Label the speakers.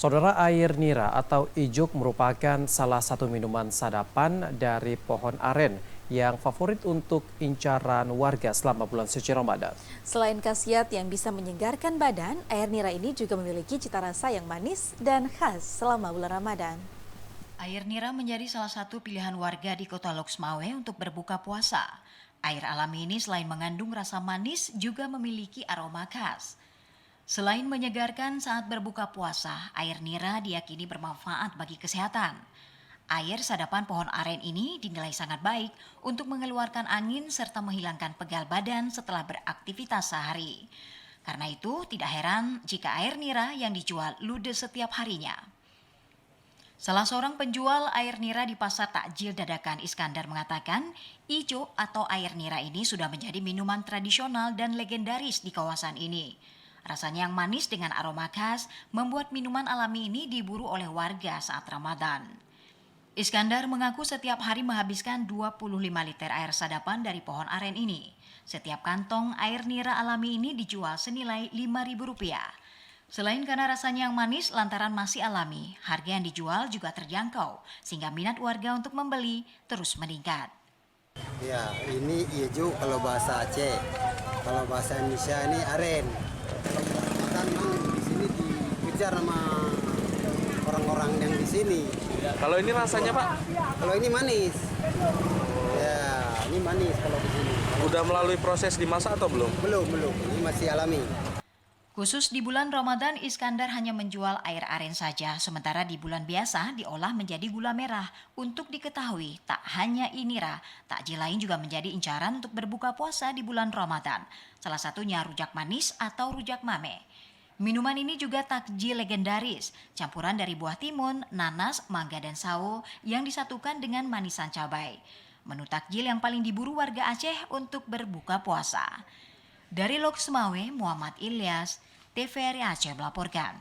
Speaker 1: Saudara, air nira atau ijuk merupakan salah satu minuman sadapan dari pohon aren yang favorit untuk incaran warga selama bulan suci Ramadan.
Speaker 2: Selain khasiat yang bisa menyegarkan badan, air nira ini juga memiliki cita rasa yang manis dan khas selama bulan Ramadan.
Speaker 3: Air nira menjadi salah satu pilihan warga di kota Loksmawe untuk berbuka puasa. Air alami ini selain mengandung rasa manis juga memiliki aroma khas. Selain menyegarkan saat berbuka puasa, air nira diyakini bermanfaat bagi kesehatan. Air sadapan pohon aren ini dinilai sangat baik untuk mengeluarkan angin serta menghilangkan pegal badan setelah beraktivitas sehari. Karena itu, tidak heran jika air nira yang dijual ludes setiap harinya. Salah seorang penjual air nira di pasar takjil dadakan Iskandar mengatakan, ijo atau air nira ini sudah menjadi minuman tradisional dan legendaris di kawasan ini. Rasanya yang manis dengan aroma khas membuat minuman alami ini diburu oleh warga saat Ramadan. Iskandar mengaku setiap hari menghabiskan 25 liter air sadapan dari pohon aren ini. Setiap kantong air nira alami ini dijual senilai Rp5.000. Selain karena rasanya yang manis lantaran masih alami, harga yang dijual juga terjangkau sehingga minat warga untuk membeli terus meningkat.
Speaker 4: Ya, ini ijo kalau bahasa Aceh. Kalau bahasa Indonesia ini aren. Kan di sini dikejar sama orang-orang yang di sini.
Speaker 5: Kalau ini rasanya, Pak?
Speaker 4: Kalau ini manis. Ya, ini manis kalau di sini.
Speaker 5: Udah melalui proses dimasak atau belum?
Speaker 4: Belum. Ini masih alami.
Speaker 3: Khusus di bulan Ramadan, Iskandar hanya menjual air aren saja, sementara di bulan biasa diolah menjadi gula merah. Untuk diketahui, tak hanya inira, takjil lain juga menjadi incaran untuk berbuka puasa di bulan Ramadan. Salah satunya rujak manis atau rujak mame. Minuman ini juga takjil legendaris, campuran dari buah timun, nanas, mangga, dan sawo yang disatukan dengan manisan cabai. Menu takjil yang paling diburu warga Aceh untuk berbuka puasa. Dari Loksmawe, Muhammad Ilyas, TVRI Aceh melaporkan.